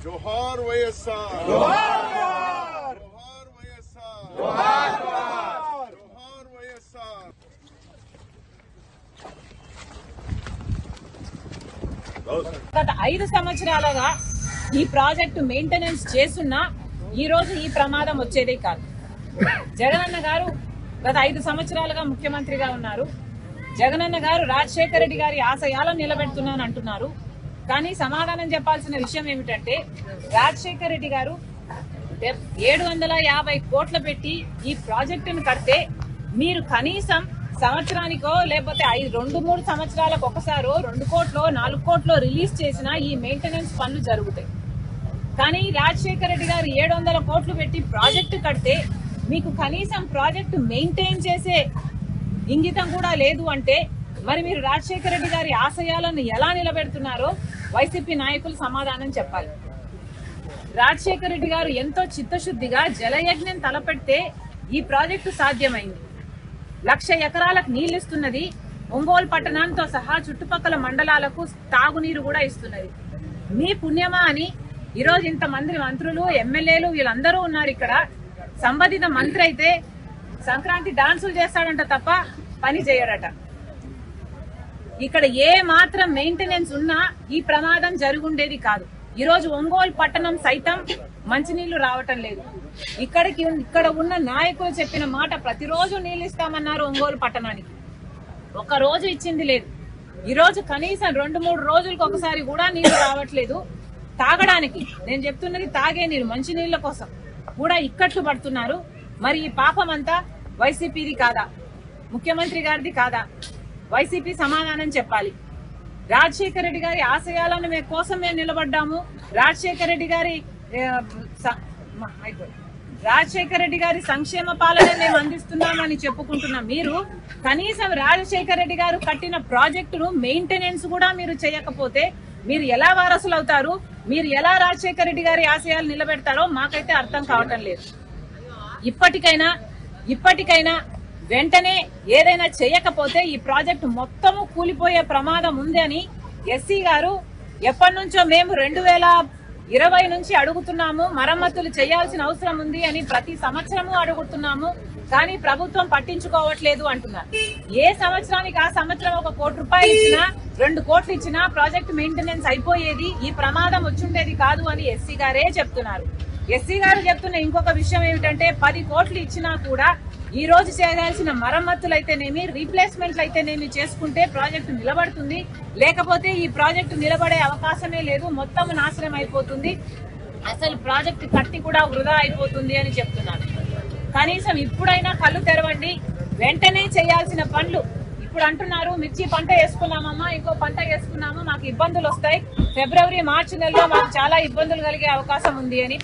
जोहार వైఎస్ఆర్ जोहार వైఎస్ఆర్ जोहार వైఎస్ఆర్ గత 5 సంవత్సరాలుగా ఈ ప్రాజెక్టు మెయింటెనెన్స్ చేస్తున్నా ఈ రోజు ఈ ప్రమాదం వచ్చేదే కాదు. జగనన్న గారు గత 5 సంవత్సరాలుగా ముఖ్యమంత్రిగా ఉన్నారు. జగనన్న గారు రాజశేఖర రెడ్డి గారి ఆశయాలను నిలబెడుతున్నాను అంటున్నారు. కానీ సమాధానం చెప్పాల్సిన విషయం ఏమిటంటే రాజశేఖర రెడ్డి గారు 750 కోట్లు పెట్టి ఈ ప్రాజెక్టును కడితే మీరు కనీసం సంవత్సరానికో లేకపోతే 2-3 సంవత్సరాలకు ఒకసారో 2 కోట్లో 4 కోట్లో రిలీజ్ చేసినా ఈ మెయింటెనెన్స్ పనులు జరుగుతాయి. కానీ రాజశేఖర రెడ్డి గారు 700 కోట్లు పెట్టి ప్రాజెక్టు కడితే మీకు కనీసం ప్రాజెక్టు మెయింటైన్ చేసే ఇంగితం కూడా లేదు అంటే మరి మీరు రాజశేఖర రెడ్డి గారి ఆశయాలను ఎలా నిలబెడుతున్నారో వైసీపీ నాయకులు సమాధానం చెప్పాలి. రాజశేఖర రెడ్డి గారు ఎంతో చిత్తశుద్ధిగా జలయజ్ఞం తలపెడితే ఈ ప్రాజెక్టు సాధ్యమైంది. 1,00,000 ఎకరాలకు నీళ్లు ఇస్తున్నది. ఒంగోలు పట్టణంతో సహా చుట్టుపక్కల మండలాలకు తాగునీరు కూడా ఇస్తున్నది. మీ పుణ్యమా అని ఈరోజు ఇంతమంది మంత్రులు ఎమ్మెల్యేలు వీళ్ళందరూ ఉన్నారు. ఇక్కడ సంబంధిత మంత్రి అయితే సంక్రాంతి డాన్సులు చేస్తాడంట తప్ప పని చేయడట. ఇక్కడ ఏ మాత్రం మెయింటెనెన్స్ ఉన్నా ఈ ప్రమాదం జరుగుండేది కాదు. ఈరోజు ఒంగోలు పట్టణం సైతం మంచినీళ్లు రావటం లేదు. ఇక్కడ ఉన్న నాయకులు చెప్పిన మాట ప్రతిరోజు నీళ్లు ఇస్తామన్నారు ఒంగోలు పట్టణానికి, ఒక రోజు ఇచ్చింది లేదు. ఈరోజు కనీసం 2-3 రోజులకు ఒకసారి కూడా నీళ్లు రావట్లేదు. తాగడానికి నేను చెప్తున్నది తాగే నీరు, మంచి నీళ్ల కోసం కూడా ఇక్కట్లు పడుతున్నారు. మరి ఈ పాపం అంతా వైసీపీది కాదా, ముఖ్యమంత్రి గారిది కాదా? వైసీపీ సమాధానం చెప్పాలి. రాజశేఖర రెడ్డి గారి ఆశయాలను కోసం మేము నిలబడ్డాము. రాజశేఖర రెడ్డి గారి సంక్షేమ పాలన మేము అందిస్తున్నామని చెప్పుకుంటున్నాం. మీరు కనీసం రాజశేఖర రెడ్డి గారు కట్టిన ప్రాజెక్టును మెయింటెనెన్స్ కూడా మీరు చేయకపోతే మీరు ఎలా వారసులు అవుతారు? మీరు ఎలా రాజశేఖర రెడ్డి గారి ఆశయాలు నిలబెడతారో మాకైతే అర్థం కావటం లేదు. ఇప్పటికైనా వెంటనే ఏదైనా చేయకపోతే ఈ ప్రాజెక్టు మొత్తము కూలిపోయే ప్రమాదం ఉంది అని ఎస్సీ గారు ఎప్పటి నుంచో మేము 2020 నుంచి అడుగుతున్నాము. మరమ్మతులు చేయాల్సిన అవసరం ఉంది అని ప్రతి సంవత్సరము అడుగుతున్నాము. కానీ ప్రభుత్వం పట్టించుకోవట్లేదు అంటున్నారు. ఏ సంవత్సరానికి ఆ సంవత్సరం 1 కోటి రూపాయలు ఇచ్చినా 2 కోట్లు ఇచ్చినా ప్రాజెక్ట్ మెయింటెనెన్స్ అయిపోయేది, ఈ ప్రమాదం వచ్చుండేది కాదు అని ఎస్సీ గారే చెప్తున్నారు. ఎస్సీ గారు చెప్తున్న ఇంకొక విషయం ఏమిటంటే 10 కోట్లు ఇచ్చినా కూడా ఈ రోజు చేయాల్సిన మరమ్మతులు అయితేనేమి, రీప్లేస్మెంట్లు అయితేనేమి చేసుకుంటే ప్రాజెక్టు నిలబడుతుంది. లేకపోతే ఈ ప్రాజెక్టు నిలబడే అవకాశమే లేదు, మొత్తం నాశనం అయిపోతుంది, అసలు ప్రాజెక్టు కట్టి కూడా వృధా అయిపోతుంది అని చెప్తున్నారు. కనీసం ఇప్పుడైనా కళ్ళు తెరవండి. వెంటనే చేయాల్సిన పనులు ఇప్పుడు అంటున్నారు. మిర్చి పంట వేసుకున్నామమ్మా, ఇంకో పంట వేసుకున్నాము, మాకు ఇబ్బందులు వస్తాయి, ఫిబ్రవరి మార్చి నెలలో మాకు చాలా ఇబ్బందులు కలిగే అవకాశం ఉంది అని.